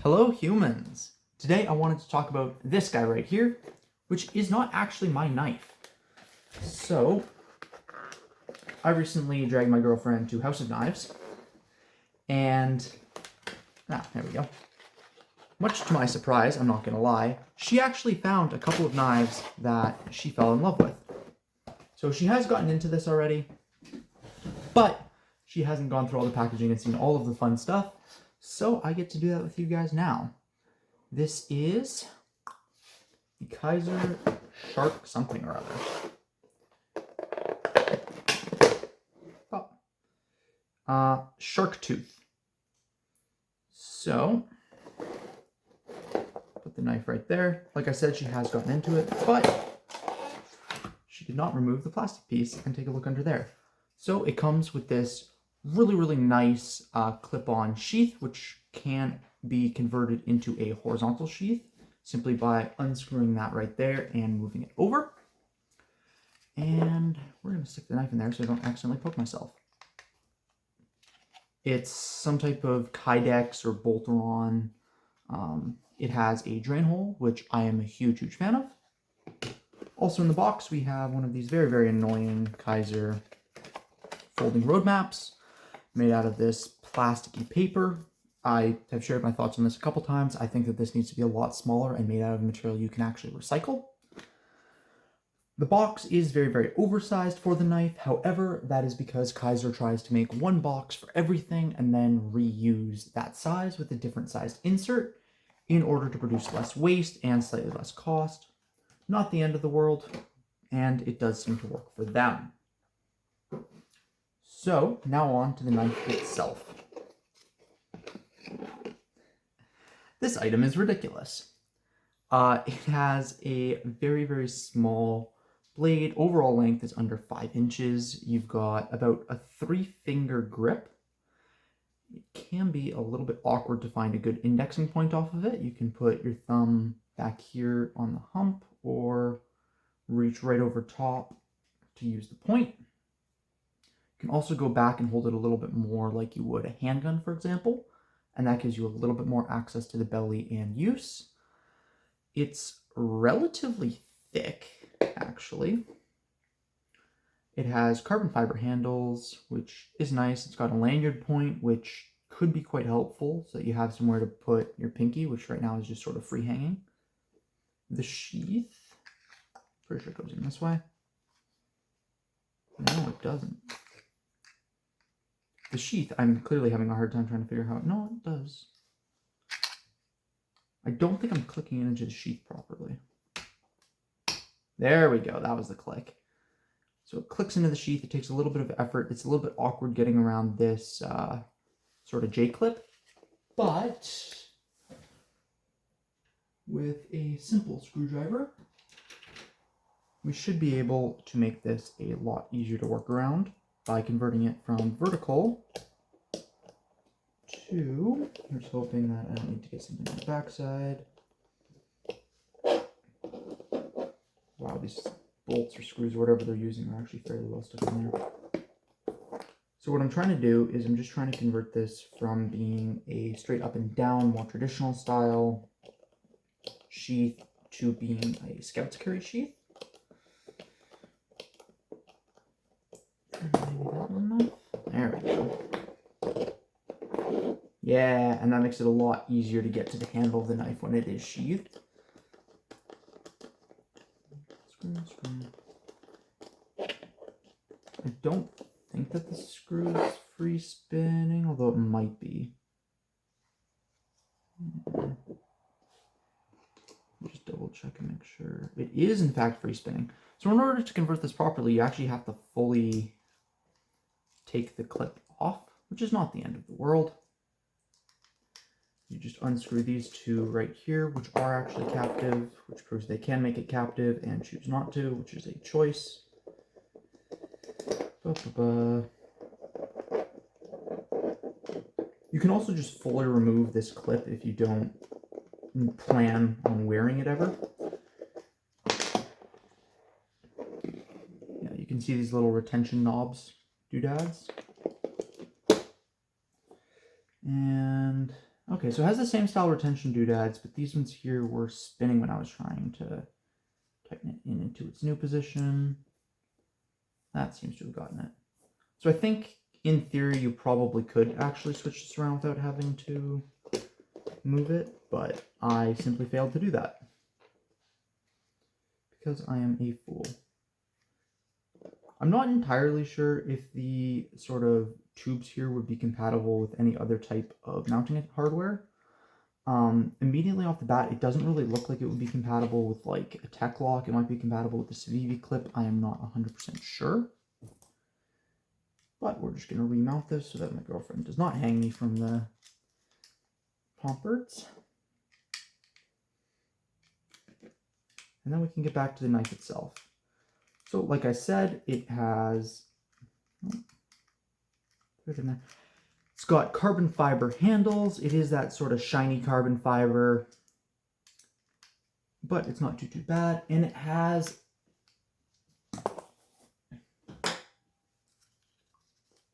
Hello humans! Today I wanted to talk about this guy right here, which is not actually my knife. So, I recently dragged my girlfriend to House of Knives, and, there we go. Much to my surprise, I'm not gonna lie, she actually found a couple of knives that she fell in love with. So she has gotten into this already, but she hasn't gone through all the packaging and seen all of the fun stuff, so I get to do that with you guys now. This is the Kizer Shark something or other. Shark tooth. So, put the knife right there. Like I said, she has gotten into it, but she did not remove the plastic piece, and take a look under there. So it comes with this really nice clip-on sheath, which can be converted into a horizontal sheath simply by unscrewing that right there and moving it over. And we're going to stick the knife in there so I don't accidentally poke myself. It's some type of Kydex or Bolteron. It has a drain hole, which I am a huge fan of. Also in the box, we have one of these very annoying Kizer folding road maps made out of this plasticky paper. I have shared my thoughts on this a couple times. I think that this needs to be a lot smaller and made out of material you can actually recycle. The box is very oversized for the knife. However, that is because Kizer tries to make one box for everything and then reuse that size with a different sized insert in order to produce less waste and slightly less cost. Not the end of the world, and it does seem to work for them. So, now on to the knife itself. This item is ridiculous. It has a very small blade. Overall length is under 5 inches. You've got about a 3-finger grip. It can be a little bit awkward to find a good indexing point off of it. You can put your thumb back here on the hump or reach right over top to use the point. You can also go back and hold it a little bit more like you would a handgun, for example, and that gives you a little bit more access to the belly and use. It's relatively thick, actually. It has carbon fiber handles, which is nice. It's got a lanyard point, which could be quite helpful, so that you have somewhere to put your pinky, which right now is just sort of free hanging. The sheath, pretty sure it goes in this way. No, it doesn't. The sheath, I'm clearly having a hard time trying to figure out. No, it does. I don't think I'm clicking it into the sheath properly. There we go. That was the click. So it clicks into the sheath. It takes a little bit of effort. It's a little bit awkward getting around this sort of J-clip. But with a simple screwdriver, we should be able to make this a lot easier to work around by converting it from vertical to, here's hoping that I don't need to get something on the backside. Wow, these bolts or screws or whatever they're using are actually fairly well stuck in there. So what I'm trying to do is I'm just trying to convert this from being a straight up and down, more traditional style sheath to being a Scouts carry sheath. Maybe that one enough. There we go. Yeah, and that makes it a lot easier to get to the handle of the knife when it is sheathed. Screw. I don't think that the screw is free spinning, although it might be. Just double check and make sure. It is in fact free spinning. So in order to convert this properly, you actually have to fully take the clip off, which is not the end of the world. You just unscrew these two right here, which are actually captive, which proves they can make it captive and choose not to, which is a choice. You can also just fully remove this clip if you don't plan on wearing it ever. Yeah, you can see these little retention knobs, doodads. And Okay, so it has the same style retention doodads, but these ones here were spinning when I was trying to tighten it in into its new position. That seems to have gotten it. So I think, in theory, you probably could actually switch this around without having to move it, but I simply failed to do that because I am a fool. I'm not entirely sure if the sort of tubes here would be compatible with any other type of mounting hardware. Immediately off the bat, it doesn't really look like it would be compatible with like a tech lock. It might be compatible with the Civivi clip. I am not 100% sure. But we're just going to remount this so that my girlfriend does not hang me from the pompers. And then we can get back to the knife itself. So like I said, it has, it's got carbon fiber handles. It is that sort of shiny carbon fiber, but it's not too bad. And it has,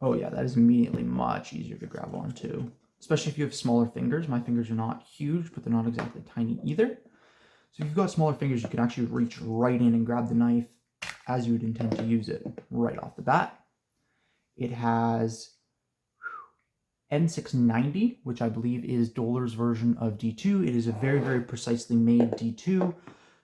oh yeah, that is immediately much easier to grab onto, especially if you have smaller fingers. My fingers are not huge, but they're not exactly tiny either. So if you've got smaller fingers, you can actually reach right in and grab the knife as you would intend to use it right off the bat. It has N690, which I believe is Dohler's version of D2. It is a very, very precisely made D2,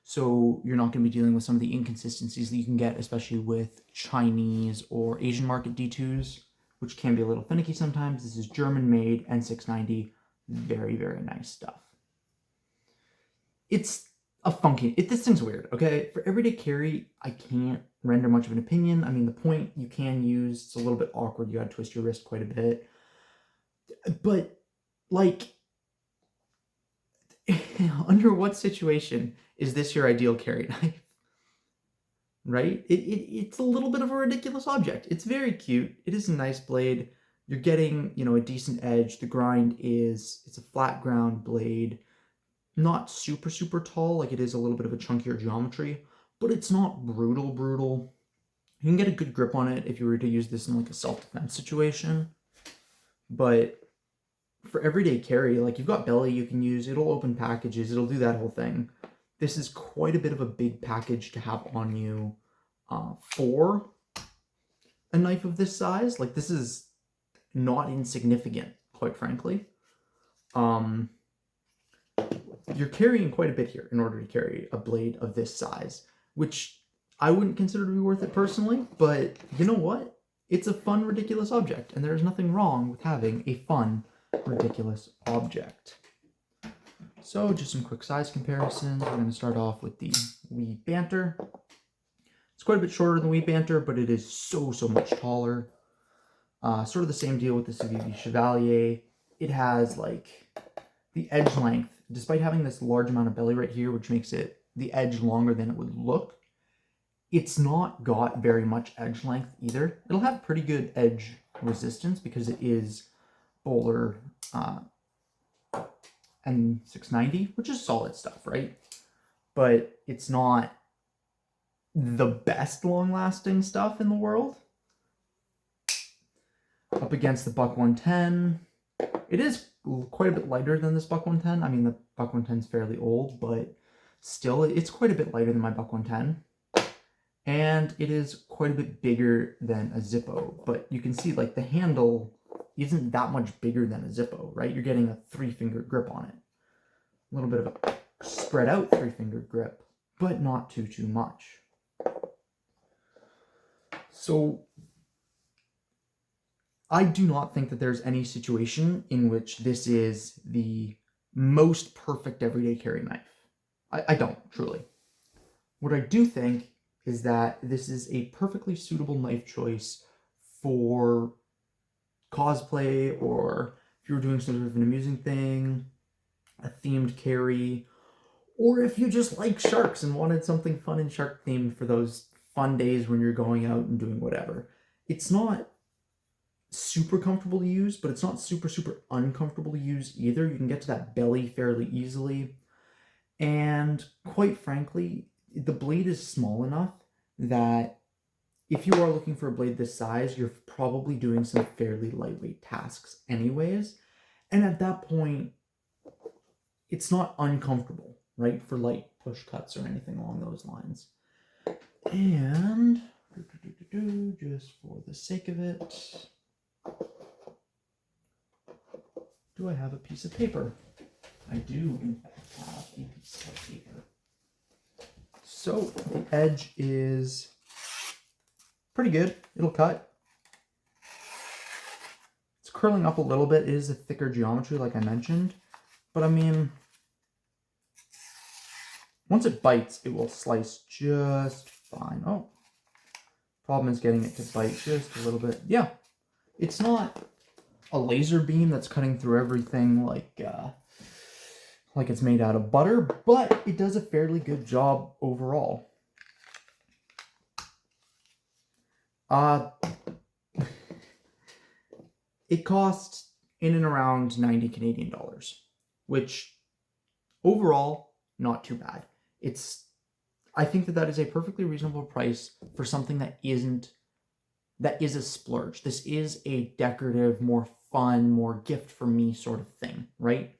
so you're not going to be dealing with some of the inconsistencies that you can get, especially with Chinese or Asian market D2s, which can be a little finicky sometimes. This is German-made N690. Very, very nice stuff. It's a funky, this thing's weird, okay? For everyday carry, I can't render much of an opinion. I mean, the point you can use, it's a little bit awkward. You gotta twist your wrist quite a bit. But, like, under what situation is this your ideal carry knife? Right? It's a little bit of a ridiculous object. It's very cute. It is a nice blade. You're getting, you know, a decent edge. The grind is, it's a flat ground blade. Not super, super tall, like it is a little bit of a chunkier geometry, but it's not brutal, brutal. You can get a good grip on it if you were to use this in like a self-defense situation. But for everyday carry, like you've got belly you can use, it'll open packages, it'll do that whole thing. This is quite a bit of a big package to have on you for a knife of this size. Like this is not insignificant, quite frankly. You're carrying quite a bit here in order to carry a blade of this size, which I wouldn't consider to be worth it personally, but you know what? It's a fun, ridiculous object, and there's nothing wrong with having a fun, ridiculous object. So just some quick size comparisons. We're going to start off with the Wee Banter. It's quite a bit shorter than the Wee Banter, but it is so much taller. Sort of the same deal with the Civivi Chevalier. It has like the edge length, despite having this large amount of belly right here, which makes it the edge longer than it would look, it's not got very much edge length either. It'll have pretty good edge resistance because it is Dohler N690, which is solid stuff, right? But it's not the best long-lasting stuff in the world. Up against the Buck 110, it is quite a bit lighter than this Buck 110. I mean, the Buck 110 is fairly old, but still, it's quite a bit lighter than my Buck 110. And it is quite a bit bigger than a Zippo, but you can see like the handle isn't that much bigger than a Zippo, right? You're getting a 3-finger grip on it. A little bit of a spread out 3-finger grip, but not too much. So I do not think that there's any situation in which this is the most perfect everyday carry knife. I don't, truly. What I do think is that this is a perfectly suitable knife choice for cosplay, or if you were doing sort of an amusing thing, a themed carry, or if you just like sharks and wanted something fun and shark themed for those fun days when you're going out and doing whatever. It's not super comfortable to use, but it's not super uncomfortable to use either. You can get to that belly fairly easily. And quite frankly, the blade is small enough that if you are looking for a blade this size, you're probably doing some fairly lightweight tasks anyways. And at that point, it's not uncomfortable, right? For light push cuts or anything along those lines. And just for the sake of it, do I have a piece of paper? I do, in fact, have a piece of paper. So the edge is pretty good. It'll cut. It's curling up a little bit. It is a thicker geometry, like I mentioned. But I mean, once it bites, it will slice just fine. Oh, problem is getting it to bite just a little bit. Yeah, it's not a laser beam that's cutting through everything like it's made out of butter, but it does a fairly good job overall. It costs in and around 90 Canadian dollars, which overall, not too bad. I think that is a perfectly reasonable price for something that is a splurge. This is a decorative, more fun, more gift for me sort of thing, right?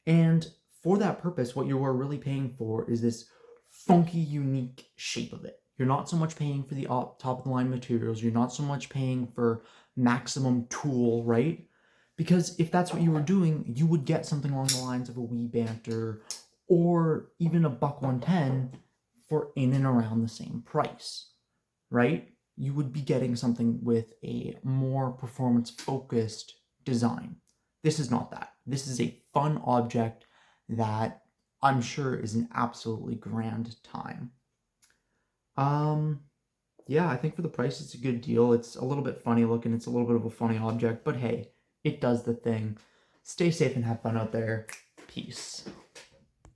And for that purpose, what you are really paying for is this funky, unique shape of it. You're not so much paying for the top of the line materials. You're not so much paying for maximum tool, right? Because if that's what you were doing, you would get something along the lines of a Wee Banter or even a $110 for in and around the same price, right? You would be getting something with a more performance-focused design. This is not that. This is a fun object that I'm sure is an absolutely grand time. Yeah, I think for the price, it's a good deal. It's a little bit funny looking. It's a little bit of a funny object, but hey, it does the thing. Stay safe and have fun out there. Peace.